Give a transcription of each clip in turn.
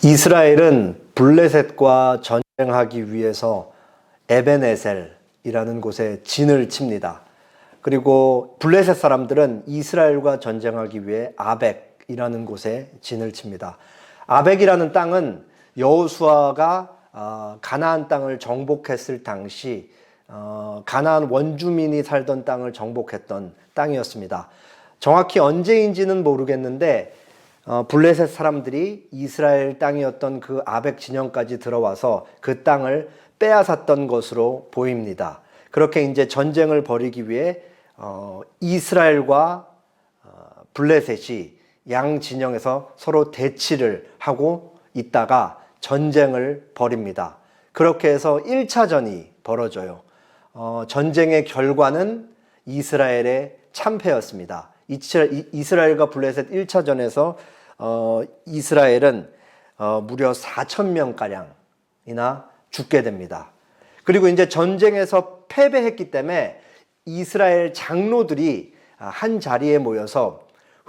이스라엘은 블레셋과 전쟁하기 위해서 에벤에셀이라는 곳에 진을 칩니다. 그리고 블레셋 사람들은 이스라엘과 전쟁하기 위해 아벡이라는 곳에 진을 칩니다. 아벡이라는 땅은 여호수아가 가나안 땅을 정복했을 당시 가나안 원주민이 살던 땅을 정복했던 땅이었습니다. 정확히 언제인지는 모르겠는데 블레셋 사람들이 이스라엘 땅이었던 그 아벡 진영까지 들어와서 그 땅을 빼앗았던 것으로 보입니다. 그렇게 이제 전쟁을 벌이기 위해 이스라엘과 블레셋이 양 진영에서 서로 대치를 하고 있다가 전쟁을 벌입니다. 그렇게 해서 1차전이 벌어져요. 전쟁의 결과는 이스라엘의 참패였습니다. 이스라엘과 블레셋 1차전에서 이스라엘은 무려 4,000명가량이나 죽게 됩니다. 그리고 이제 전쟁에서 패배했기 때문에 이스라엘 장로들이 한 자리에 모여서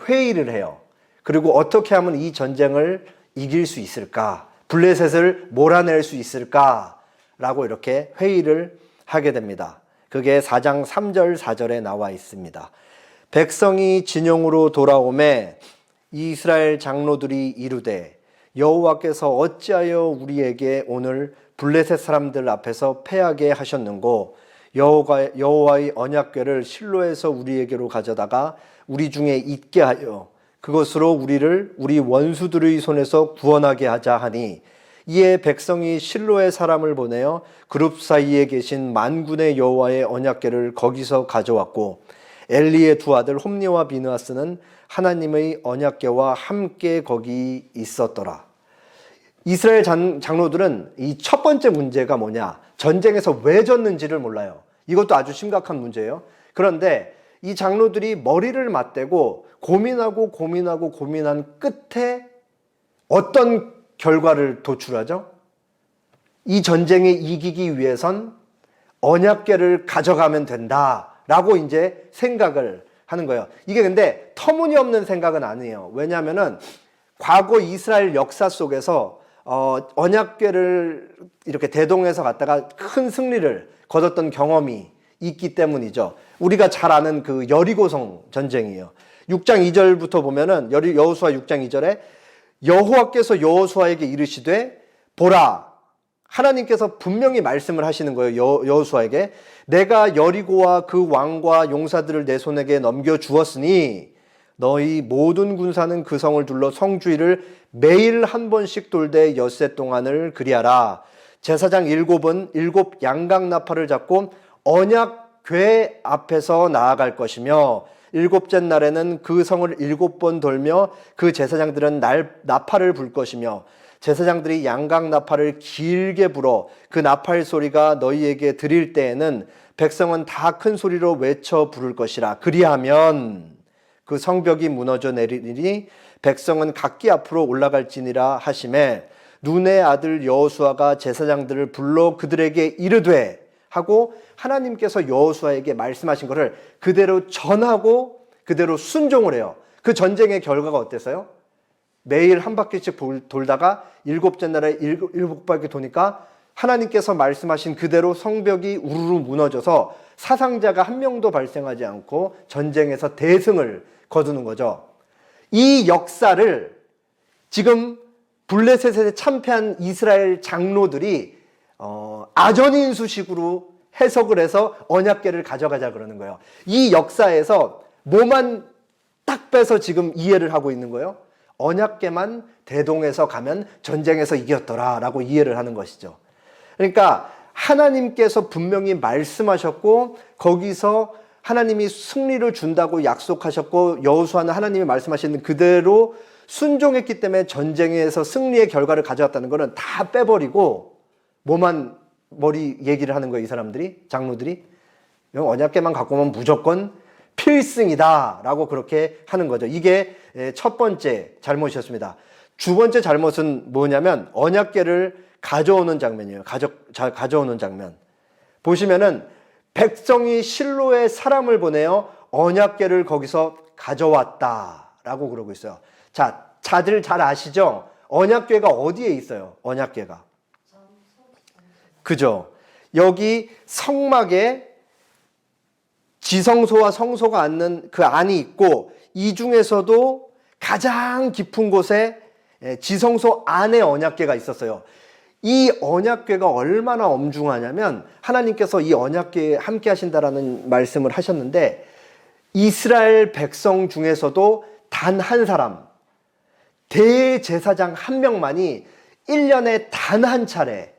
회의를 해요. 그리고 어떻게 하면 이 전쟁을 이길 수 있을까? 블레셋을 몰아낼 수 있을까? 라고 이렇게 회의를 하게 됩니다. 그게 4장 3절 4절에 나와 있습니다. 백성이 진영으로 돌아오매 이스라엘 장로들이 이르되 여호와께서 어찌하여 우리에게 오늘 블레셋 사람들 앞에서 패하게 하셨는고 여호와의 언약궤를 실로에서 우리에게로 가져다가 우리 중에 있게 하여 그것으로 우리를 우리 원수들의 손에서 구원하게 하자 하니 이에 백성이 실로의 사람을 보내어 그룹 사이에 계신 만군의 여호와의 언약궤를 거기서 가져왔고 엘리의 두 아들 홈니와 비느하스는 하나님의 언약궤와 함께 거기 있었더라. 이스라엘 장로들은 이 첫 번째 문제가 뭐냐? 전쟁에서 왜 졌는지를 몰라요. 이것도 아주 심각한 문제예요. 그런데 이 장로들이 머리를 맞대고 고민한 끝에 어떤 결과를 도출하죠? 이 전쟁에 이기기 위해선 언약궤를 가져가면 된다라고 이제 생각을 하는 거예요. 이게 근데 터무니없는 생각은 아니에요. 왜냐하면은 과거 이스라엘 역사 속에서 언약궤를 이렇게 대동해서 갔다가 큰 승리를 거뒀던 경험이 있기 때문이죠. 우리가 잘 아는 그 여리고성 전쟁이에요. 6장 2절부터 보면은 여호수아 6장 2절에 여호와께서 여호수아에게 이르시되 보라, 하나님께서 분명히 말씀을 하시는 거예요. 여호수아에게 내가 여리고와 그 왕과 용사들을 내 손에게 넘겨주었으니 너희 모든 군사는 그 성을 둘러 성 주위를 매일 한 번씩 돌되 엿새 동안을 그리하라. 제사장 7은 7 양각 나팔을 잡고 언약궤 앞에서 나아갈 것이며 7째 날에는 그 성을 7번 돌며 그 제사장들은 나팔을 불 것이며 제사장들이 양각 나팔을 길게 불어 그 나팔 소리가 너희에게 들릴 때에는 백성은 다 큰 소리로 외쳐 부를 것이라. 그리하면 그 성벽이 무너져 내리니 백성은 각기 앞으로 올라갈지니라 하시매 눈의 아들 여호수아가 제사장들을 불러 그들에게 이르되 하고 하나님께서 여호수아에게 말씀하신 것을 그대로 전하고 그대로 순종을 해요. 그 전쟁의 결과가 어땠어요? 매일 한 바퀴씩 돌다가 7째 날에 7바퀴 도니까 하나님께서 말씀하신 그대로 성벽이 우르르 무너져서 사상자가 한 명도 발생하지 않고 전쟁에서 대승을 거두는 거죠. 이 역사를 지금 블레셋에 참패한 이스라엘 장로들이 아전인수식으로 해석을 해서 언약궤를 가져가자 그러는 거예요. 이 역사에서 뭐만 딱 빼서 지금 이해를 하고 있는 거예요? 언약궤만 대동해서 가면 전쟁에서 이겼더라라고 이해를 하는 것이죠. 그러니까 하나님께서 분명히 말씀하셨고 거기서 하나님이 승리를 준다고 약속하셨고 여호수아는 하나님이 말씀하신 그대로 순종했기 때문에 전쟁에서 승리의 결과를 가져왔다는 것은 다 빼버리고 뭐만 머리 얘기를 하는 거예요. 이 사람들이, 장로들이. 언약궤만 갖고 오면 무조건 필승이다 라고 그렇게 하는 거죠. 이게 첫 번째 잘못이었습니다. 두 번째 잘못은 뭐냐면 언약궤를 가져오는 장면이에요. 가져오는 장면. 보시면은 백성이 실로의 사람을 보내어 언약궤를 거기서 가져왔다라고 그러고 있어요. 자, 다들 잘 아시죠? 언약궤가 어디에 있어요? 언약궤가. 그죠? 여기 성막에 지성소와 성소가 앉는 그 안이 있고, 이 중에서도 가장 깊은 곳에 지성소 안에 언약궤가 있었어요. 이 언약궤가 얼마나 엄중하냐면 하나님께서 이 언약궤에 함께 하신다라는 말씀을 하셨는데, 이스라엘 백성 중에서도 단 한 사람, 대제사장 한 명만이 1년에 단 한 차례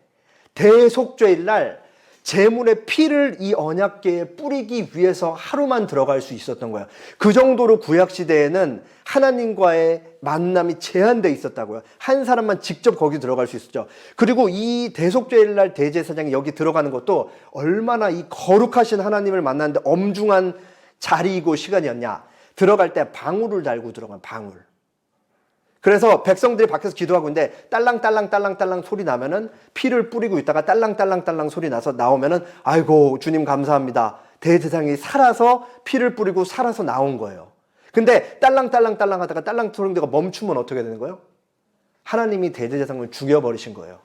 대속죄일 날 제물의 피를 이 언약궤에 뿌리기 위해서 하루만 들어갈 수 있었던 거예요. 그 정도로 구약시대에는 하나님과의 만남이 제한되어 있었다고요. 한 사람만 직접 거기 들어갈 수 있었죠. 그리고 이 대속죄일 날 대제사장이 여기 들어가는 것도 얼마나 이 거룩하신 하나님을 만나는데 엄중한 자리이고 시간이었냐. 들어갈 때 방울을 달고 들어간 방울. 그래서 백성들이 밖에서 기도하고 있는데 딸랑딸랑 소리 나면은 피를 뿌리고 있다가 딸랑딸랑 소리 나서 나오면은 아이고 주님 감사합니다. 대제사장이 살아서 피를 뿌리고 살아서 나온 거예요. 근데 딸랑딸랑 하다가 딸랑 소리가 멈추면 어떻게 되는 거예요? 하나님이 대제사장을 죽여버리신 거예요.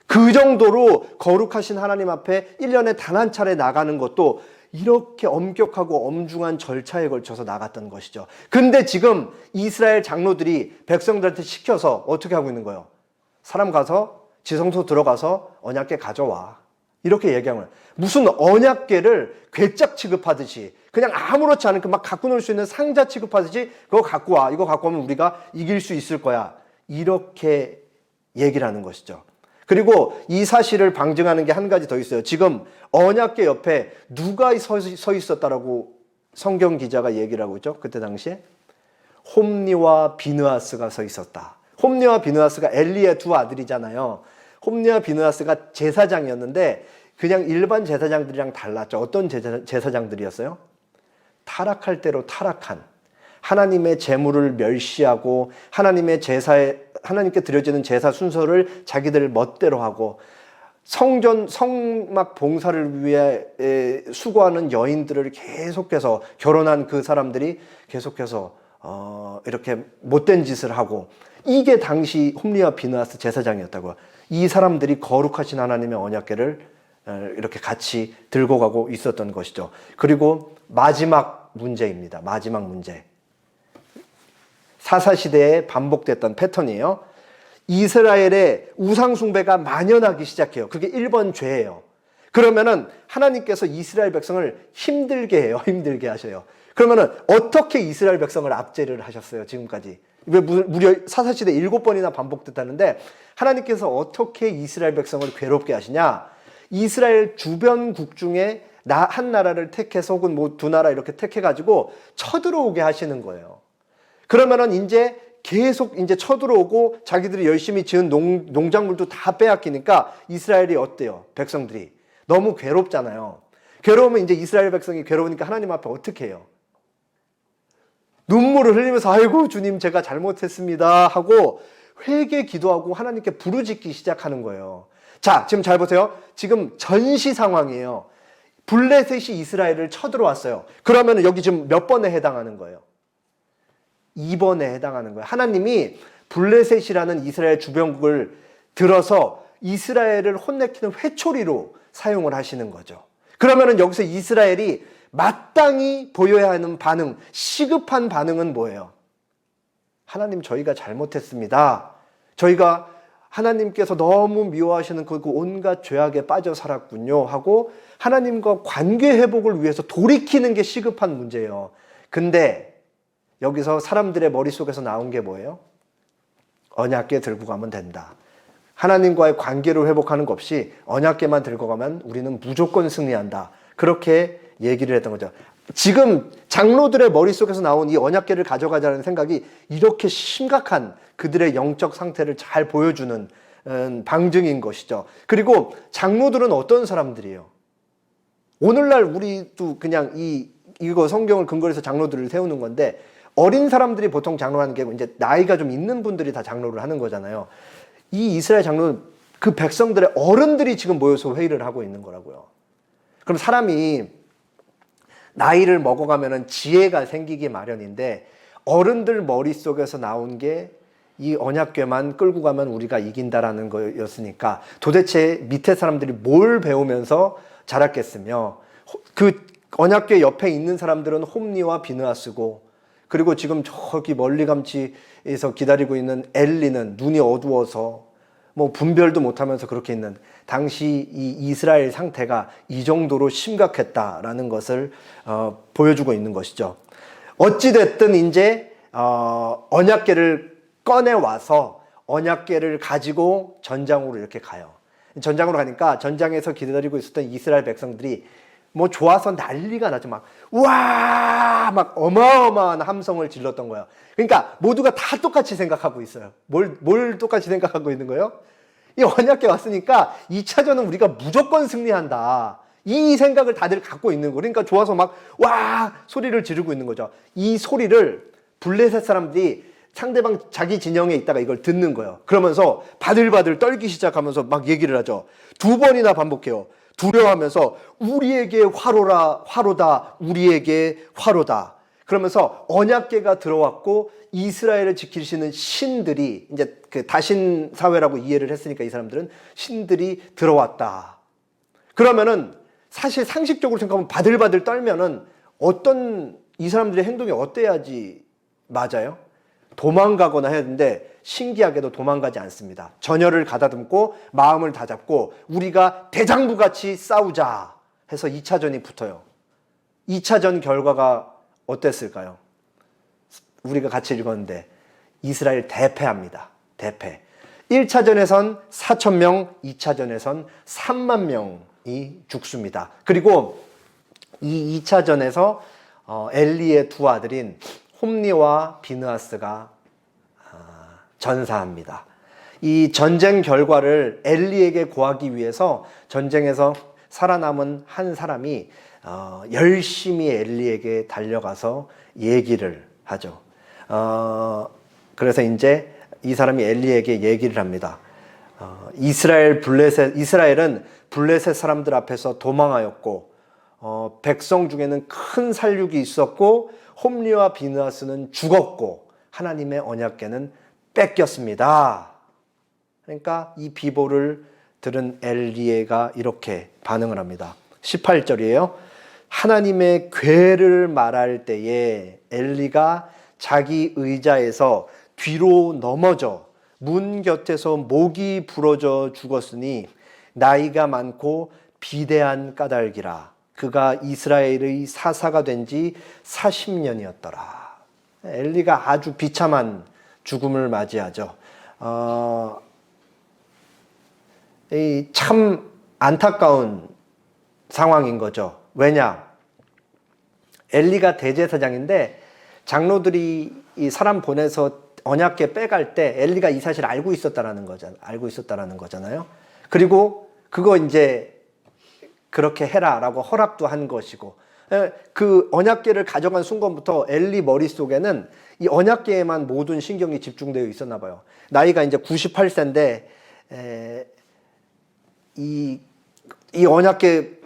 그 정도로 거룩하신 하나님 앞에 1년에 단 한 차례 나가는 것도 이렇게 엄격하고 엄중한 절차에 걸쳐서 나갔던 것이죠. 근데 지금 이스라엘 장로들이 백성들한테 시켜서 어떻게 하고 있는 거예요? 사람 가서 지성소 들어가서 언약궤 가져와. 이렇게 얘기하는 거예요. 무슨 언약궤를 괴짝 취급하듯이 그냥 아무렇지 않은 막 갖고 놀 수 있는 상자 취급하듯이 그거 갖고 와. 이거 갖고 오면 우리가 이길 수 있을 거야. 이렇게 얘기를 하는 것이죠. 그리고 이 사실을 방증하는 게 한 가지 더 있어요. 지금 언약궤 옆에 누가 서 있었다라고 성경 기자가 얘기를 하고 있죠. 그때 당시에 홈리와 비느하스가 서 있었다. 홈리와 비느하스가 엘리의 두 아들이잖아요. 홈리와 비느하스가 제사장이었는데 그냥 일반 제사장들이랑 달랐죠. 어떤 제사장들이었어요? 타락할 대로 타락한, 하나님의 제물을 멸시하고 하나님께 드려지는 제사 순서를 자기들 멋대로 하고 성막 봉사를 위해 수고하는 여인들을 계속해서 결혼한 그 사람들이 계속해서 이렇게 못된 짓을 하고, 이게 당시 홈리와 비느하스 제사장이었다고요. 이 사람들이 거룩하신 하나님의 언약궤를 이렇게 같이 들고 가고 있었던 것이죠. 그리고 마지막 문제입니다. 마지막 문제. 사사시대에 반복됐던 패턴이에요. 이스라엘의 우상숭배가 만연하기 시작해요. 그게 1번 죄예요. 그러면은 하나님께서 이스라엘 백성을 힘들게 해요. 힘들게 하셔요. 그러면은 어떻게 이스라엘 백성을 압제를 하셨어요? 지금까지. 왜 무려 사사시대 7번이나 반복됐다는데 하나님께서 어떻게 이스라엘 백성을 괴롭게 하시냐? 이스라엘 주변국 중에 한 나라를 택해서 혹은 뭐 두 나라 이렇게 택해가지고 쳐들어오게 하시는 거예요. 그러면은 이제 계속 이제 쳐들어오고 자기들이 열심히 지은 농작물도 다 빼앗기니까 이스라엘이 어때요? 백성들이 너무 괴롭잖아요. 괴로우면 이제 이스라엘 백성이 괴로우니까 하나님 앞에 어떻게 해요? 눈물을 흘리면서 아이고 주님 제가 잘못했습니다 하고 회개 기도하고 하나님께 부르짖기 시작하는 거예요. 자, 지금 잘 보세요. 지금 전시 상황이에요. 블레셋이 이스라엘을 쳐들어왔어요. 그러면 여기 지금 몇 번에 해당하는 거예요? 2번에 해당하는 거예요. 하나님이 블레셋이라는 이스라엘 주변국을 들어서 이스라엘을 혼내키는 회초리로 사용을 하시는 거죠. 그러면은 여기서 이스라엘이 마땅히 보여야 하는 반응, 시급한 반응은 뭐예요? 하나님 저희가 잘못했습니다. 저희가 하나님께서 너무 미워하시는 그 온갖 죄악에 빠져 살았군요 하고 하나님과 관계 회복을 위해서 돌이키는 게 시급한 문제예요. 근데 여기서 사람들의 머릿속에서 나온 게 뭐예요? 언약궤 들고 가면 된다. 하나님과의 관계를 회복하는 것 없이 언약궤만 들고 가면 우리는 무조건 승리한다. 그렇게 얘기를 했던 거죠. 지금 장로들의 머릿속에서 나온 이 언약궤를 가져가자는 생각이 이렇게 심각한 그들의 영적 상태를 잘 보여주는 방증인 것이죠. 그리고 장로들은 어떤 사람들이에요? 오늘날 우리도 그냥 이거 성경을 근거로 해서 장로들을 세우는 건데 어린 사람들이 보통 장로하는 게 이제 나이가 좀 있는 분들이 다 장로를 하는 거잖아요. 이 이스라엘 장로는 그 백성들의 어른들이 지금 모여서 회의를 하고 있는 거라고요. 그럼 사람이 나이를 먹어가면은 지혜가 생기기 마련인데 어른들 머릿속에서 나온 게 이 언약궤만 끌고 가면 우리가 이긴다라는 거였으니까 도대체 밑에 사람들이 뭘 배우면서 자랐겠으며, 그 언약궤 옆에 있는 사람들은 홈리와 비느하스고, 그리고 지금 저기 멀리감치에서 기다리고 있는 엘리는 눈이 어두워서 뭐 분별도 못하면서 그렇게 있는, 당시 이 이스라엘 상태가 이 정도로 심각했다라는 것을 보여주고 있는 것이죠. 어찌됐든 이제 언약궤를 꺼내 와서 언약궤를 가지고 전장으로 이렇게 가요. 전장으로 가니까 전장에서 기다리고 있었던 이스라엘 백성들이 뭐 좋아서 난리가 나죠. 막 우와 막 어마어마한 함성을 질렀던 거예요. 그러니까 모두가 다 똑같이 생각하고 있어요. 뭘 똑같이 생각하고 있는 거예요? 이 언약궤 왔으니까 2차전은 우리가 무조건 승리한다, 이 생각을 다들 갖고 있는 거예요. 그러니까 좋아서 막 와 소리를 지르고 있는 거죠. 이 소리를 블레셋 사람들이 상대방 자기 진영에 있다가 이걸 듣는 거예요. 그러면서 바들바들 떨기 시작하면서 막 얘기를 하죠. 2번이나 반복해요. 두려워하면서 우리에게 화로라, 화로다, 우리에게 화로다. 그러면서 언약궤가 들어왔고 이스라엘을 지키시는 신들이, 이제 그 다신 사회라고 이해를 했으니까 이 사람들은 신들이 들어왔다. 그러면은 사실 상식적으로 생각하면 바들바들 떨면은 어떤, 이 사람들의 행동이 어때야지 맞아요? 도망가거나 해야 되는데 신기하게도 도망가지 않습니다. 전열을 가다듬고 마음을 다잡고 우리가 대장부같이 싸우자 해서 2차전이 붙어요. 2차전 결과가 어땠을까요? 우리가 같이 읽었는데 이스라엘 대패합니다. 대패. 1차전에선 4,000명, 2차전에선 3만 명이 죽습니다. 그리고 이 2차전에서 엘리의 두 아들인 홈리와 비느하스가 전사합니다. 이 전쟁 결과를 엘리에게 고하기 위해서 전쟁에서 살아남은 한 사람이 열심히 엘리에게 달려가서 얘기를 하죠. 그래서 이제 이 사람이 엘리에게 얘기를 합니다. 이스라엘은 블레셋 사람들 앞에서 도망하였고, 백성 중에는 큰 살육이 있었고, 홈리와 비느하스는 죽었고, 하나님의 언약궤는 뺏겼습니다. 그러니까 이 비보를 들은 엘리에가 이렇게 반응을 합니다. 18절이에요. 하나님의 궤를 말할 때에 엘리가 자기 의자에서 뒤로 넘어져 문 곁에서 목이 부러져 죽었으니 나이가 많고 비대한 까닭이라. 그가 이스라엘의 사사가 된 지 40년이었더라. 엘리가 아주 비참한 죽음을 맞이하죠. 참 안타까운 상황인 거죠. 왜냐? 엘리가 대제사장인데 장로들이 이 사람 보내서 언약궤 빼갈 때 엘리가 이 사실을 알고 있었다라는 거잖아요. 그리고 그거 이제 그렇게 해라라고 허락도 한 것이고, 그 언약궤를 가져간 순간부터 엘리 머릿속에는 이 언약궤에만 모든 신경이 집중되어 있었나 봐요. 나이가 이제 98세인데 이 언약궤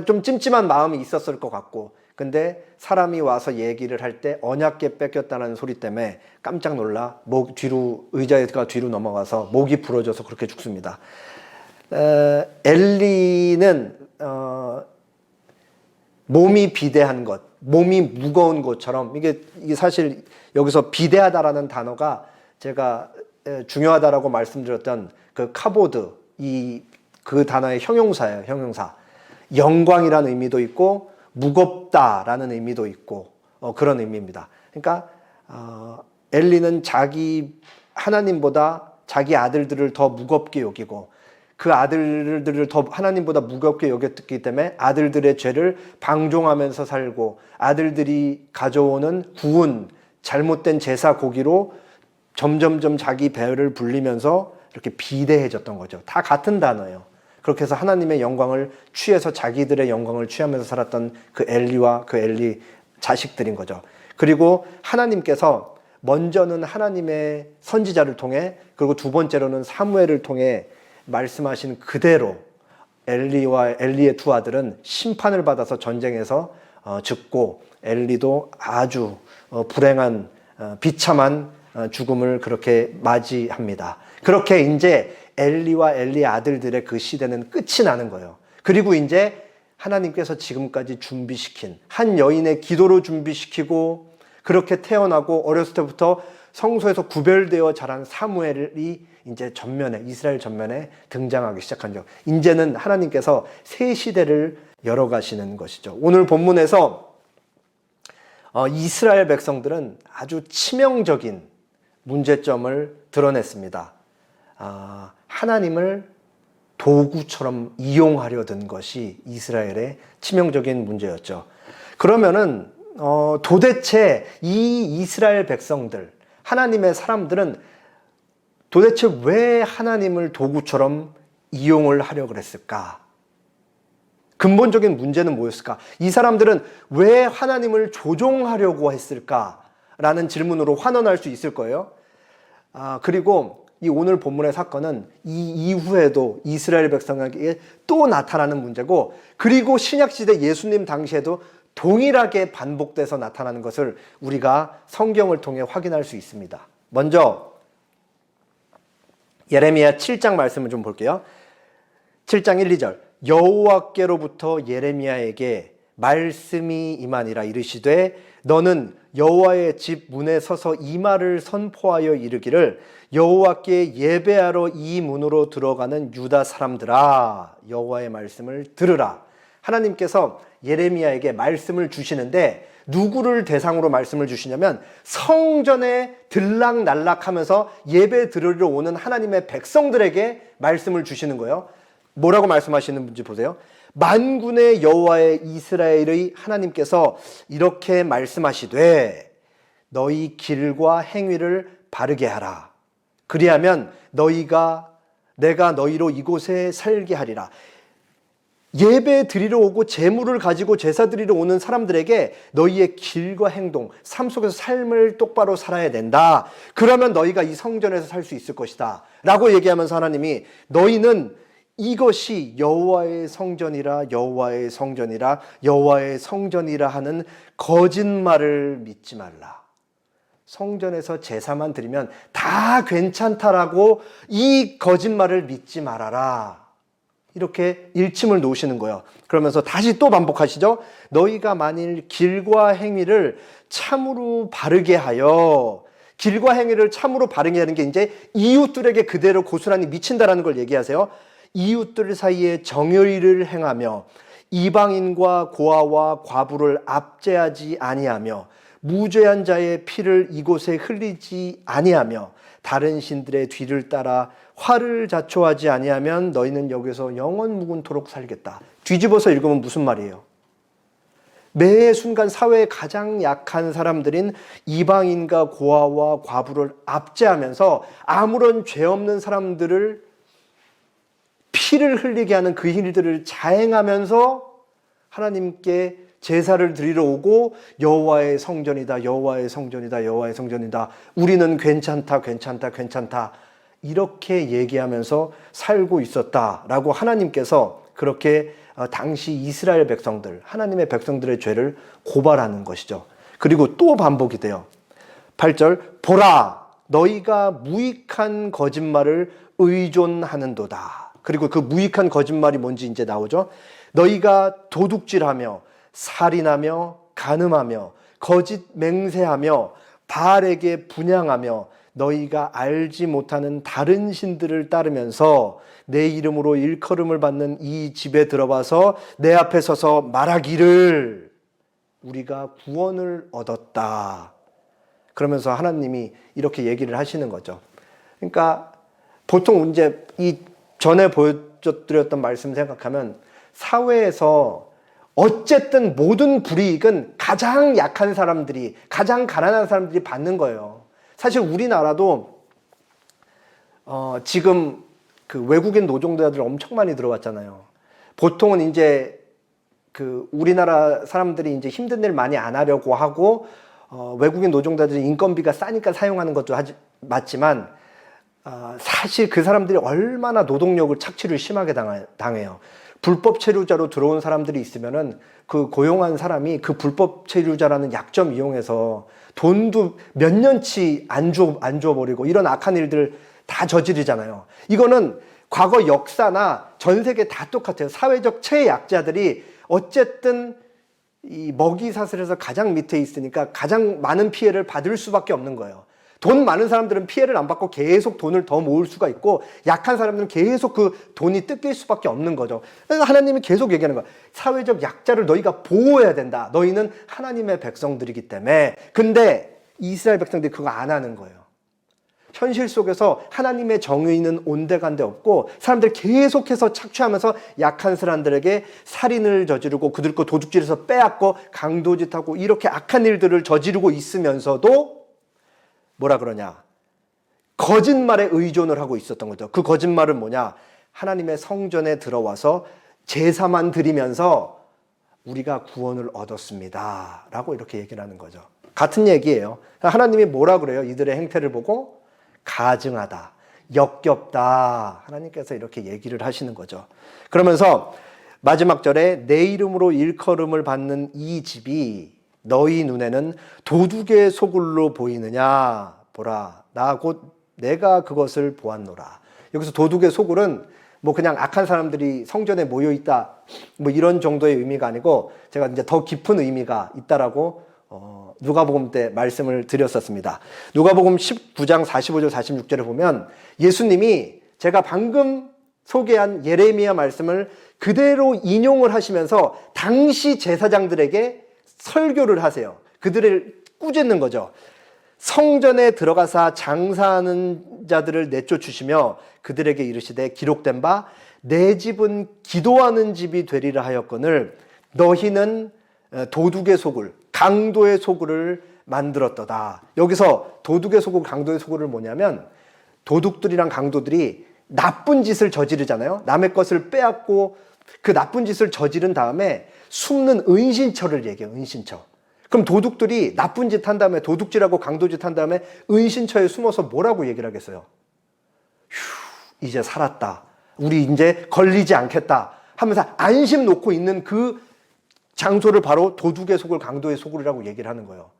좀 찜찜한 마음이 있었을 것 같고, 근데 사람이 와서 얘기를 할 때 언약궤 뺏겼다는 소리 때문에 깜짝 놀라 의자가 뒤로 넘어가서 목이 부러져서 그렇게 죽습니다. 엘리는 몸이 비대한 것, 몸이 무거운 것처럼, 이게 사실 여기서 비대하다라는 단어가 제가 중요하다라고 말씀드렸던 그 카보드, 그 단어의 형용사예요. 형용사. 영광이라는 의미도 있고 무겁다라는 의미도 있고 그런 의미입니다. 그러니까 엘리는 하나님보다 자기 아들들을 더 무겁게 여기고, 그 아들들을 더 하나님보다 무겁게 여겼기 때문에 아들들의 죄를 방종하면서 살고, 아들들이 가져오는 구운 잘못된 제사 고기로 점점점 자기 배를 불리면서 이렇게 비대해졌던 거죠. 다 같은 단어예요. 그렇게 해서 하나님의 영광을 취해서 자기들의 영광을 취하면서 살았던 그 엘리와 그 엘리 자식들인 거죠. 그리고 하나님께서 먼저는 하나님의 선지자를 통해, 그리고 두 번째로는 사무엘을 통해 말씀하신 그대로 엘리와 엘리의 두 아들은 심판을 받아서 전쟁에서 죽고, 엘리도 아주 불행한 비참한 죽음을 그렇게 맞이합니다. 그렇게 이제 엘리와 엘리 아들들의 그 시대는 끝이 나는 거예요. 그리고 이제 하나님께서 지금까지 준비시킨 한 여인의 기도로 준비시키고 그렇게 태어나고 어렸을 때부터 성소에서 구별되어 자란 사무엘이 이제 이스라엘 전면에 등장하기 시작한 적. 이제는 하나님께서 새 시대를 열어가시는 것이죠. 오늘 본문에서 이스라엘 백성들은 아주 치명적인 문제점을 드러냈습니다. 하나님을 도구처럼 이용하려 든 것이 이스라엘의 치명적인 문제였죠. 그러면은 도대체 이 이스라엘 백성들, 하나님의 사람들은 도대체 왜 하나님을 도구처럼 이용을 하려고 그랬을까? 근본적인 문제는 뭐였을까? 이 사람들은 왜 하나님을 조종하려고 했을까? 라는 질문으로 환원할 수 있을 거예요. 그리고 이 오늘 본문의 사건은 이 이후에도 이스라엘 백성에게 또 나타나는 문제고, 그리고 신약시대 예수님 당시에도 동일하게 반복돼서 나타나는 것을 우리가 성경을 통해 확인할 수 있습니다. 먼저 예레미야 7장 말씀을 좀 볼게요. 7장 1, 2절. 여호와께로부터 예레미야에게 말씀이 임하니라. 이르시되 너는 여호와의 집 문에 서서 이 말을 선포하여 이르기를 여호와께 예배하러 이 문으로 들어가는 유다 사람들아, 여호와의 말씀을 들으라. 하나님께서 예레미야에게 말씀을 주시는데 누구를 대상으로 말씀을 주시냐면 성전에 들락날락하면서 예배 드리러 오는 하나님의 백성들에게 말씀을 주시는 거예요. 뭐라고 말씀하시는지 보세요. 만군의 여호와의 이스라엘의 하나님께서 이렇게 말씀하시되 너희 길과 행위를 바르게 하라. 그리하면 내가 너희로 이곳에 살게 하리라. 예배 드리러 오고 제물을 가지고 제사 드리러 오는 사람들에게 너희의 길과 행동, 삶 속에서 삶을 똑바로 살아야 된다. 그러면 너희가 이 성전에서 살 수 있을 것이다 라고 얘기하면서 하나님이 너희는 이것이 여호와의 성전이라 여호와의 성전이라 여호와의 성전이라 하는 거짓말을 믿지 말라. 성전에서 제사만 드리면 다 괜찮다라고 이 거짓말을 믿지 말아라. 이렇게 일침을 놓으시는 거예요. 그러면서 다시 또 반복하시죠. 너희가 만일 길과 행위를 참으로 바르게 하여, 길과 행위를 참으로 바르게 하는 게 이제 이웃들에게 그대로 고스란히 미친다라는 걸 얘기하세요. 이웃들 사이에 정의를 행하며 이방인과 고아와 과부를 압제하지 아니하며 무죄한 자의 피를 이곳에 흘리지 아니하며 다른 신들의 뒤를 따라 화를 자초하지 아니하면 너희는 여기서 영원 묵은토록 살겠다. 뒤집어서 읽으면 무슨 말이에요? 매 순간 사회의 가장 약한 사람들인 이방인과 고아와 과부를 압제하면서 아무런 죄 없는 사람들을 피를 흘리게 하는 그 일들을 자행하면서 하나님께 제사를 드리러 오고 여호와의 성전이다, 여호와의 성전이다, 여호와의 성전이다. 우리는 괜찮다, 괜찮다, 괜찮다. 이렇게 얘기하면서 살고 있었다라고 하나님께서 그렇게 당시 이스라엘 백성들, 하나님의 백성들의 죄를 고발하는 것이죠. 그리고 또 반복이 돼요. 8절, 보라, 너희가 무익한 거짓말을 의존하는도다. 그리고 그 무익한 거짓말이 뭔지 이제 나오죠. 너희가 도둑질하며 살인하며 간음하며 거짓 맹세하며 바알에게 분향하며 너희가 알지 못하는 다른 신들을 따르면서 내 이름으로 일컬음을 받는 이 집에 들어와서 내 앞에 서서 말하기를 우리가 구원을 얻었다. 그러면서 하나님이 이렇게 얘기를 하시는 거죠. 그러니까 보통 이제 이 전에 보여드렸던 말씀 생각하면 사회에서 어쨌든 모든 불이익은 가장 약한 사람들이, 가장 가난한 사람들이 받는 거예요. 사실 우리나라도 지금 그 외국인 노동자들 엄청 많이 들어왔잖아요. 보통은 이제 그 우리나라 사람들이 이제 힘든 일 많이 안 하려고 하고 외국인 노동자들이 인건비가 싸니까 사용하는 것도 맞지만 사실 그 사람들이 얼마나 노동력을 착취를 심하게 당해요. 불법 체류자로 들어온 사람들이 있으면은 그 고용한 사람이 그 불법 체류자라는 약점 이용해서 돈도 몇 년치 안 줘버리고 이런 악한 일들 다 저지르잖아요. 이거는 과거 역사나 전 세계 다 똑같아요. 사회적 최약자들이 어쨌든 이 먹이 사슬에서 가장 밑에 있으니까 가장 많은 피해를 받을 수밖에 없는 거예요. 돈 많은 사람들은 피해를 안 받고 계속 돈을 더 모을 수가 있고, 약한 사람들은 계속 그 돈이 뜯길 수밖에 없는 거죠. 그래서 하나님이 계속 얘기하는 거야. 사회적 약자를 너희가 보호해야 된다. 너희는 하나님의 백성들이기 때문에. 근데 이스라엘 백성들이 그거 안 하는 거예요. 현실 속에서 하나님의 정의는 온데간데 없고, 사람들 계속해서 착취하면서 약한 사람들에게 살인을 저지르고 그들 거 도둑질해서 빼앗고 강도짓하고 이렇게 악한 일들을 저지르고 있으면서도 뭐라 그러냐? 거짓말에 의존을 하고 있었던 거죠. 그 거짓말은 뭐냐? 하나님의 성전에 들어와서 제사만 드리면서 우리가 구원을 얻었습니다 라고 이렇게 얘기를 하는 거죠. 같은 얘기예요. 하나님이 뭐라 그래요? 이들의 행태를 보고 가증하다, 역겹다, 하나님께서 이렇게 얘기를 하시는 거죠. 그러면서 마지막 절에 내 이름으로 일컬음을 받는 이 집이 너희 눈에는 도둑의 소굴로 보이느냐? 보라, 나 곧 내가 그것을 보았노라. 여기서 도둑의 소굴은 뭐 그냥 악한 사람들이 성전에 모여 있다, 뭐 이런 정도의 의미가 아니고, 제가 이제 더 깊은 의미가 있다라고 누가복음 때 말씀을 드렸었습니다. 누가복음 19장 45절 46절에 보면 예수님이 제가 방금 소개한 예레미야 말씀을 그대로 인용을 하시면서 당시 제사장들에게 설교를 하세요. 그들을 꾸짖는 거죠. 성전에 들어가사 장사하는 자들을 내쫓으시며 그들에게 이르시되 기록된 바 내 집은 기도하는 집이 되리라 하였거늘 너희는 도둑의 소굴, 강도의 소굴을 만들었도다. 여기서 도둑의 소굴, 강도의 소굴을 뭐냐면, 도둑들이랑 강도들이 나쁜 짓을 저지르잖아요. 남의 것을 빼앗고 그 나쁜 짓을 저지른 다음에 숨는 은신처를 얘기해요. 은신처. 그럼 도둑들이 나쁜 짓 한 다음에, 도둑질하고 강도짓 한 다음에 은신처에 숨어서 뭐라고 얘기를 하겠어요? 휴, 이제 살았다. 우리 이제 걸리지 않겠다 하면서 안심 놓고 있는 그 장소를 바로 도둑의 소굴, 강도의 소굴이라고 얘기를 하는 거예요.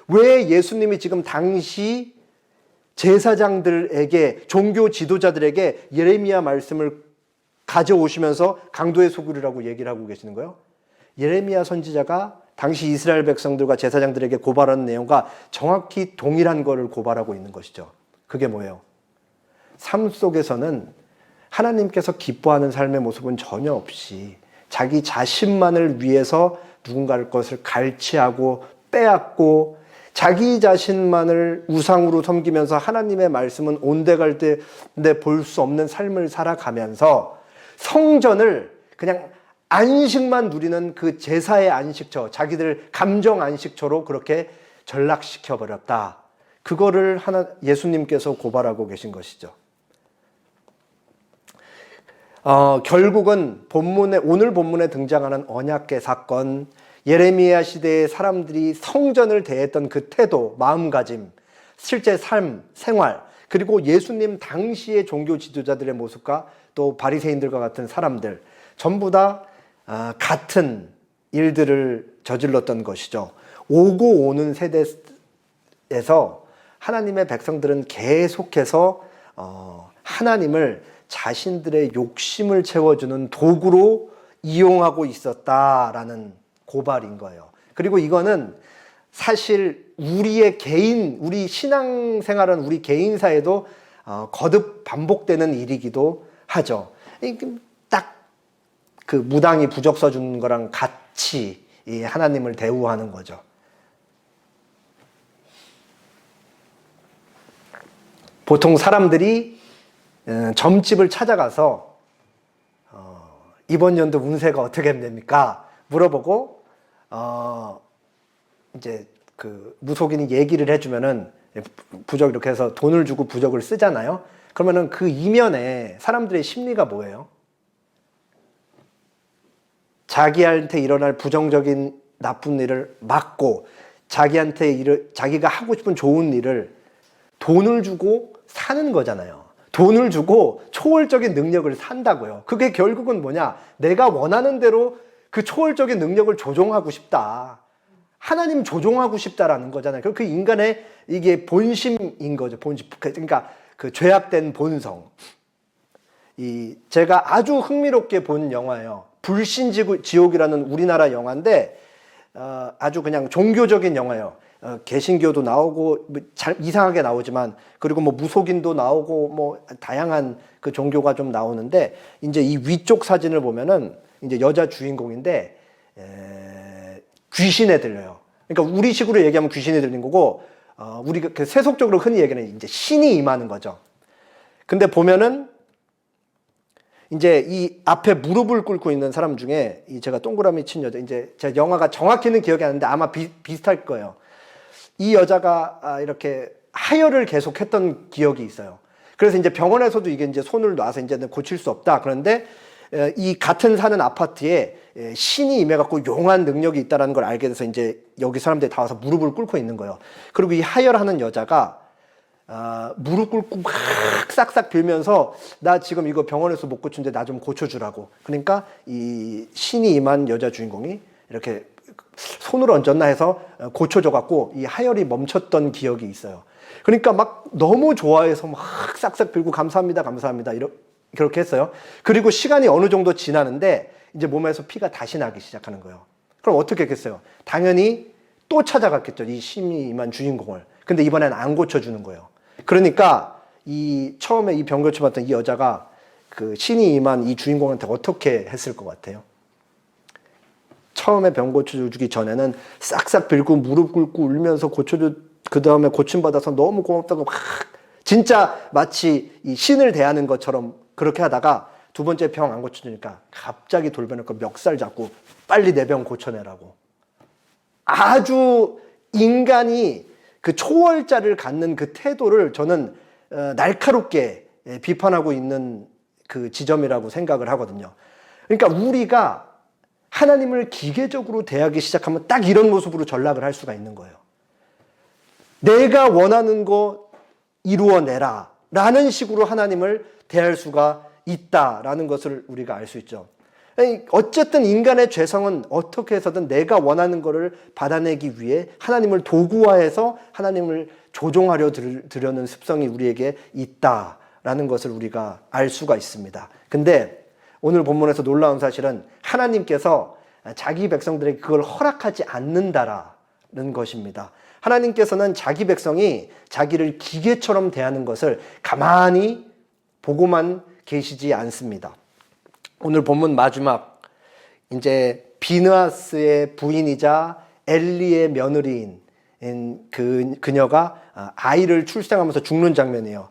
왜 예수님이 지금 당시 제사장들에게, 종교 지도자들에게 예레미야 말씀을 가져오시면서 강도의 소굴이라고 얘기를 하고 계시는 거예요? 예레미야 선지자가 당시 이스라엘 백성들과 제사장들에게 고발하는 내용과 정확히 동일한 것을 고발하고 있는 것이죠. 그게 뭐예요? 삶 속에서는 하나님께서 기뻐하는 삶의 모습은 전혀 없이 자기 자신만을 위해서 누군가의 것을 갈취하고 빼앗고 자기 자신만을 우상으로 섬기면서 하나님의 말씀은 온데갈데 볼 수 없는 삶을 살아가면서 성전을 그냥 안식만 누리는 그 제사의 안식처, 자기들 감정 안식처로 그렇게 전락시켜버렸다. 그거를 예수님께서 고발하고 계신 것이죠. 결국은 오늘 본문에 등장하는 언약궤 사건, 예레미야 시대의 사람들이 성전을 대했던 그 태도, 마음가짐, 실제 삶, 생활, 그리고 예수님 당시의 종교 지도자들의 모습과 또 바리새인들과 같은 사람들, 전부 다 같은 일들을 저질렀던 것이죠. 오고 오는 세대에서 하나님의 백성들은 계속해서 하나님을 자신들의 욕심을 채워주는 도구로 이용하고 있었다라는 고발인 거예요. 그리고 이거는 사실 우리 신앙생활은 우리 개인사에도 거듭 반복되는 일이기도 하죠. 딱 그 무당이 부적 써주는 거랑 같이 이 하나님을 대우하는 거죠. 보통 사람들이 점집을 찾아가서 이번 연도 운세가 어떻게 됩니까? 물어보고 이제 그 무속인이 얘기를 해주면은 부적 이렇게 해서 돈을 주고 부적을 쓰잖아요. 그러면은 그 이면에 사람들의 심리가 뭐예요? 자기한테 일어날 부정적인 나쁜 일을 막고 자기가 하고 싶은 좋은 일을 돈을 주고 사는 거잖아요. 돈을 주고 초월적인 능력을 산다고요. 그게 결국은 뭐냐? 내가 원하는 대로 그 초월적인 능력을 조종하고 싶다. 하나님 조종하고 싶다라는 거잖아요. 그 인간의 이게 본심인 거죠. 본심. 그러니까 그 죄악된 본성. 제가 아주 흥미롭게 본 영화예요. 불신지옥이라는 우리나라 영화인데 아주 그냥 종교적인 영화예요. 개신교도 나오고 잘 이상하게 나오지만, 그리고 뭐 무속인도 나오고 뭐 다양한 그 종교가 좀 나오는데, 이제 이 위쪽 사진을 보면은 이제 여자 주인공인데 귀신에 들려요. 그러니까 우리 식으로 얘기하면 귀신에 들린 거고, 우리가 그 세속적으로 흔히 얘기하는 이제 신이 임하는 거죠. 근데 보면은 이제 이 앞에 무릎을 꿇고 있는 사람 중에 제가 동그라미 친 여자, 이제 제가 영화가 정확히는 기억이 안 나는데 아마 비슷할 거예요. 이 여자가 이렇게 하혈을 계속했던 기억이 있어요. 그래서 이제 병원에서도 이게 이제 손을 놔서 이제는 고칠 수 없다. 그런데 이 같은 사는 아파트에 신이 임해갖고 용한 능력이 있다는 걸 알게 돼서 이제 여기 사람들이 다 와서 무릎을 꿇고 있는 거예요. 그리고 이 하혈하는 여자가 무릎 꿇고 막 싹싹 빌면서 나 지금 이거 병원에서 못 고치는데 나 좀 고쳐주라고. 그러니까 이 신이 임한 여자 주인공이 이렇게 손을 얹었나 해서 고쳐줘갖고 이 하혈이 멈췄던 기억이 있어요. 그러니까 막 너무 좋아해서 막 싹싹 빌고 감사합니다, 감사합니다. 그렇게 했어요. 그리고 시간이 어느 정도 지나는데 이제 몸에서 피가 다시 나기 시작하는 거예요. 그럼 어떻게 했겠어요? 당연히 또 찾아갔겠죠. 이 신이 임한 주인공을. 근데 이번엔 안 고쳐주는 거예요. 그러니까 처음에 이 병고쳐 봤던 이 여자가 그 신이 임한 이 주인공한테 어떻게 했을 것 같아요? 처음에 병 고쳐주기 전에는 싹싹 빌고 무릎 꿇고 울면서 그 다음에 고침받아서 너무 고맙다고 막 진짜 마치 이 신을 대하는 것처럼 그렇게 하다가 두 번째 병 안 고쳐주니까 갑자기 돌변했고 멱살 잡고 빨리 내 병 고쳐내라고. 아주 인간이 그 초월자를 갖는 그 태도를 저는 날카롭게 비판하고 있는 그 지점이라고 생각을 하거든요. 그러니까 우리가 하나님을 기계적으로 대하기 시작하면 딱 이런 모습으로 전락을 할 수가 있는 거예요. 내가 원하는 거 이루어내라 라는 식으로 하나님을 대할 수가 있다라는 것을 우리가 알 수 있죠. 어쨌든 인간의 죄성은 어떻게 해서든 내가 원하는 거를 받아내기 위해 하나님을 도구화해서 하나님을 조종하려 들려는 습성이 우리에게 있다라는 것을 우리가 알 수가 있습니다. 근데 오늘 본문에서 놀라운 사실은 하나님께서 자기 백성들에게 그걸 허락하지 않는다라는 것입니다. 하나님께서는 자기 백성이 자기를 기계처럼 대하는 것을 가만히 보고만 계시지 않습니다. 오늘 본문 마지막 이제 비느하스의 부인이자 엘리의 며느리인 그녀가 아이를 출생하면서 죽는 장면이에요.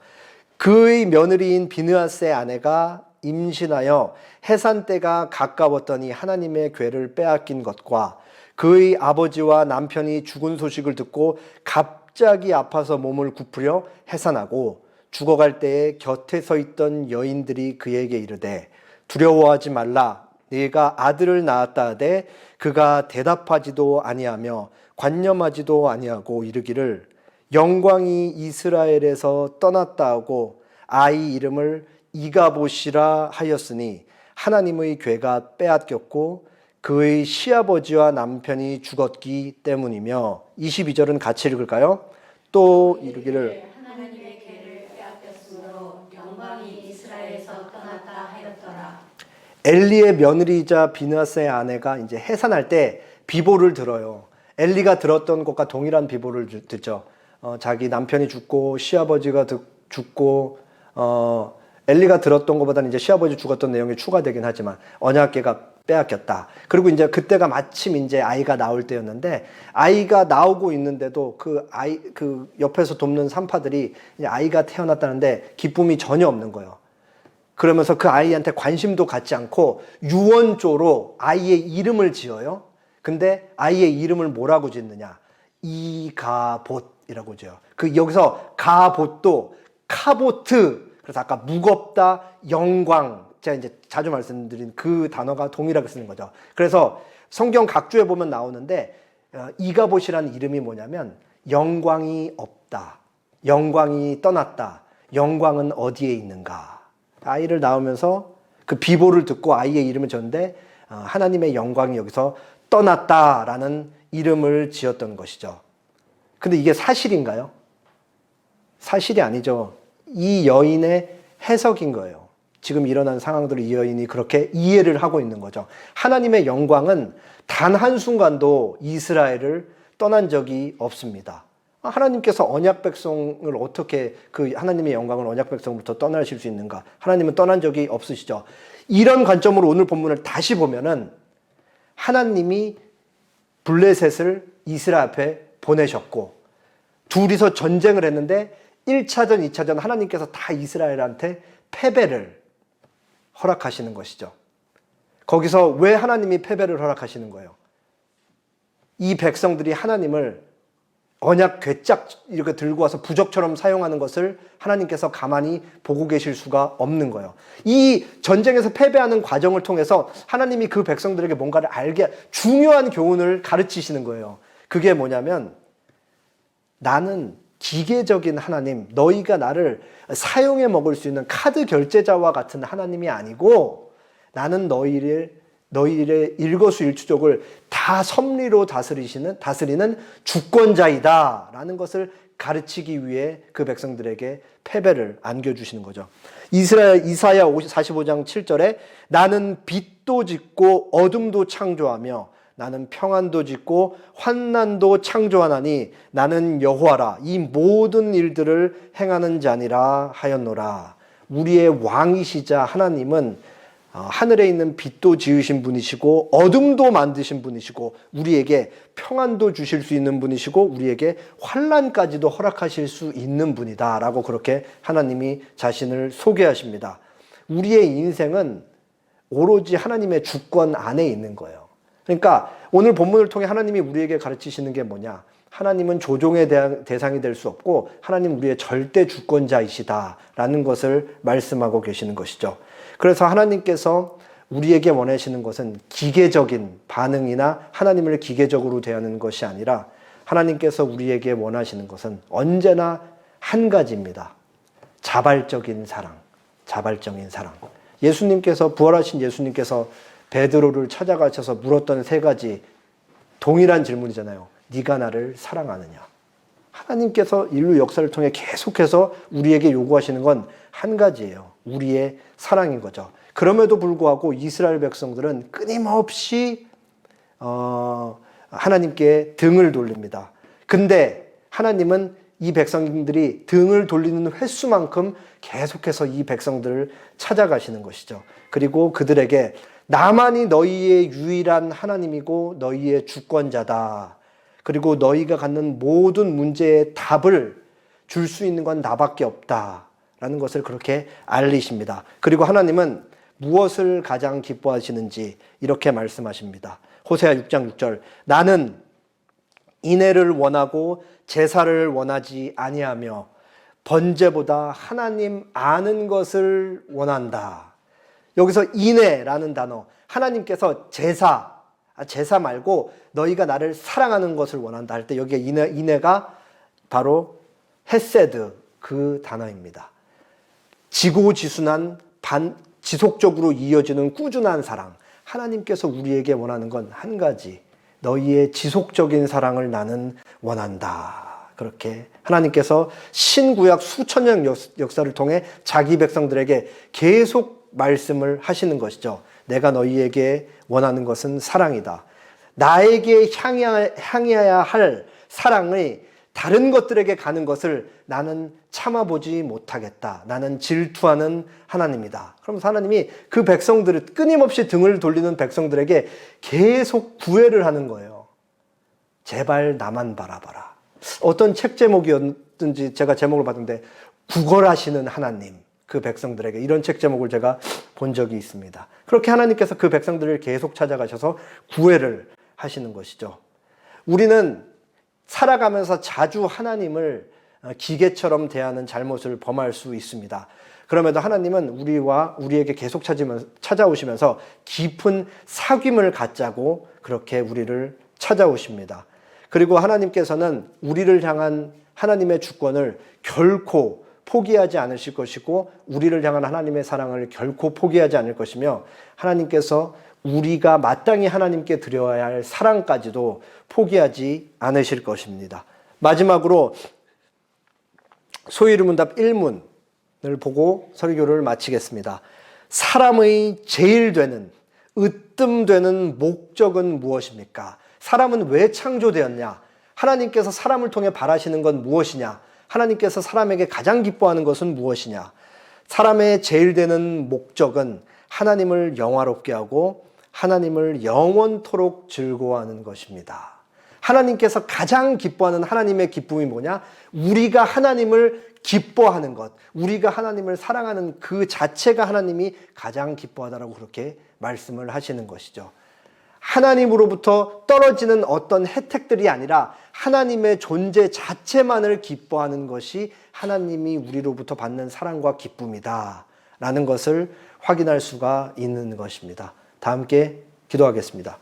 그의 며느리인 비느하스의 아내가 임신하여 해산 때가 가까웠더니 하나님의 궤를 빼앗긴 것과 그의 아버지와 남편이 죽은 소식을 듣고 갑자기 아파서 몸을 굽으려 해산하고 죽어갈 때에 곁에 서 있던 여인들이 그에게 이르되 두려워하지 말라. 네가 아들을 낳았다 하되 그가 대답하지도 아니하며 관념하지도 아니하고 이르기를 영광이 이스라엘에서 떠났다 하고 아이 이름을 이가봇이라 하였으니 하나님의 궤가 빼앗겼고 그의 시아버지와 남편이 죽었기 때문이며. 22절은 같이 읽을까요? 또 이르기를 하나님의 궤를 빼앗겼으므로 영광이 이스라엘에서 떠났다 하였더라. 엘리의 며느리이자 비느하스의 아내가 이제 해산할 때 비보를 들어요. 엘리가 들었던 것과 동일한 비보를 듣죠. 자기 남편이 죽고 시아버지가 죽고 엘리가 들었던 것보다는 이제 시아버지 죽었던 내용이 추가되긴 하지만 언약궤가 빼앗겼다. 그리고 이제 그때가 마침 이제 아이가 나올 때였는데 아이가 나오고 있는데도 그 옆에서 돕는 산파들이 이제 아이가 태어났다는데 기쁨이 전혀 없는 거예요. 그러면서 그 아이한테 관심도 갖지 않고 유언조로 아이의 이름을 지어요. 근데 아이의 이름을 뭐라고 짓느냐? 이가봇이라고 지어요. 여기서 가봇도 카보트. 그래서 아까 무겁다, 영광. 제가 이제 자주 말씀드린 그 단어가 동일하게 쓰는 거죠. 그래서 성경 각주에 보면 나오는데 이가봇이라는 이름이 뭐냐면 영광이 없다. 영광이 떠났다. 영광은 어디에 있는가? 아이를 낳으면서 그 비보를 듣고 아이의 이름을 줬는데 하나님의 영광이 여기서 떠났다라는 이름을 지었던 것이죠. 근데 이게 사실인가요? 사실이 아니죠. 이 여인의 해석인 거예요. 지금 일어난 상황들을 이 여인이 그렇게 이해를 하고 있는 거죠. 하나님의 영광은 단 한순간도 이스라엘을 떠난 적이 없습니다. 하나님께서 언약 백성을 어떻게 그 하나님의 영광을 언약 백성부터 떠나실 수 있는가? 하나님은 떠난 적이 없으시죠. 이런 관점으로 오늘 본문을 다시 보면은 하나님이 블레셋을 이스라엘 앞에 보내셨고 둘이서 전쟁을 했는데 1차전, 2차전 하나님께서 다 이스라엘한테 패배를 허락하시는 것이죠. 거기서 왜 하나님이 패배를 허락하시는 거예요? 이 백성들이 하나님을 언약 괴짝 이렇게 들고 와서 부적처럼 사용하는 것을 하나님께서 가만히 보고 계실 수가 없는 거예요. 이 전쟁에서 패배하는 과정을 통해서 하나님이 그 백성들에게 뭔가를 알게 중요한 교훈을 가르치시는 거예요. 그게 뭐냐면 나는 기계적인 하나님, 너희가 나를 사용해 먹을 수 있는 카드 결제자와 같은 하나님이 아니고 나는 너희를 일거수일투족을 다 섭리로 다스리는 주권자이다 라는 것을 가르치기 위해 그 백성들에게 패배를 안겨주시는 거죠. 이사야 45장 7절에 나는 빛도 짓고 어둠도 창조하며 나는 평안도 짓고 환난도 창조하나니 나는 여호와라 이 모든 일들을 행하는 자니라 하였노라. 우리의 왕이시자 하나님은 하늘에 있는 빛도 지으신 분이시고 어둠도 만드신 분이시고 우리에게 평안도 주실 수 있는 분이시고 우리에게 환난까지도 허락하실 수 있는 분이다 라고 그렇게 하나님이 자신을 소개하십니다. 우리의 인생은 오로지 하나님의 주권 안에 있는 거예요. 그러니까 오늘 본문을 통해 하나님이 우리에게 가르치시는 게 뭐냐? 하나님은 조종의 대상이 될 수 없고 하나님 우리의 절대 주권자이시다라는 것을 말씀하고 계시는 것이죠. 그래서 하나님께서 우리에게 원하시는 것은 기계적인 반응이나 하나님을 기계적으로 대하는 것이 아니라 하나님께서 우리에게 원하시는 것은 언제나 한 가지입니다. 자발적인 사랑, 자발적인 사랑. 부활하신 예수님께서 베드로를 찾아가셔서 물었던 세 가지 동일한 질문이잖아요. 네가 나를 사랑하느냐? 하나님께서 인류 역사를 통해 계속해서 우리에게 요구하시는 건 한 가지예요. 우리의 사랑인 거죠. 그럼에도 불구하고 이스라엘 백성들은 끊임없이 하나님께 등을 돌립니다. 근데 하나님은 이 백성들이 등을 돌리는 횟수만큼 계속해서 이 백성들을 찾아가시는 것이죠. 그리고 그들에게 나만이 너희의 유일한 하나님이고 너희의 주권자다. 그리고 너희가 갖는 모든 문제의 답을 줄 수 있는 건 나밖에 없다라는 것을 그렇게 알리십니다. 그리고 하나님은 무엇을 가장 기뻐하시는지 이렇게 말씀하십니다. 호세아 6장 6절 나는 인애를 원하고 제사를 원하지 아니하며 번제보다 하나님 아는 것을 원한다. 여기서 인애라는 단어, 하나님께서 제사 말고 너희가 나를 사랑하는 것을 원한다 할 때 여기에 인애가 바로 헤세드 그 단어입니다. 지고지순한 지속적으로 이어지는 꾸준한 사랑. 하나님께서 우리에게 원하는 건 한 가지. 너희의 지속적인 사랑을 나는 원한다. 그렇게 하나님께서 신구약 수천 년 역사를 통해 자기 백성들에게 계속 말씀을 하시는 것이죠. 내가 너희에게 원하는 것은 사랑이다. 나에게 향해야 할 사랑이 다른 것들에게 가는 것을 나는 참아보지 못하겠다. 나는 질투하는 하나님이다. 그러면서 하나님이 그 백성들을 끊임없이 등을 돌리는 백성들에게 계속 구애를 하는 거예요. 제발 나만 바라봐라. 어떤 책 제목이었든지 제가 제목을 봤는데 구걸하시는 하나님, 그 백성들에게 이런 책 제목을 제가 본 적이 있습니다. 그렇게 하나님께서 그 백성들을 계속 찾아가셔서 구애를 하시는 것이죠. 우리는 살아가면서 자주 하나님을 기계처럼 대하는 잘못을 범할 수 있습니다. 그럼에도 하나님은 우리에게 계속 찾아오시면서 깊은 사귐을 갖자고 그렇게 우리를 찾아오십니다. 그리고 하나님께서는 우리를 향한 하나님의 주권을 결코 포기하지 않으실 것이고 우리를 향한 하나님의 사랑을 결코 포기하지 않을 것이며 하나님께서 우리가 마땅히 하나님께 드려야 할 사랑까지도 포기하지 않으실 것입니다. 마지막으로 소위르문답 1문을 보고 설교를 마치겠습니다. 사람의 제일 되는, 으뜸되는 목적은 무엇입니까? 사람은 왜 창조되었냐? 하나님께서 사람을 통해 바라시는 건 무엇이냐? 하나님께서 사람에게 가장 기뻐하는 것은 무엇이냐? 사람의 제일 되는 목적은 하나님을 영화롭게 하고 하나님을 영원토록 즐거워하는 것입니다. 하나님께서 가장 기뻐하는 하나님의 기쁨이 뭐냐? 우리가 하나님을 기뻐하는 것, 우리가 하나님을 사랑하는 그 자체가 하나님이 가장 기뻐하다라고 그렇게 말씀을 하시는 것이죠. 하나님으로부터 떨어지는 어떤 혜택들이 아니라 하나님의 존재 자체만을 기뻐하는 것이 하나님이 우리로부터 받는 사랑과 기쁨이다 라는 것을 확인할 수가 있는 것입니다. 다 함께 기도하겠습니다.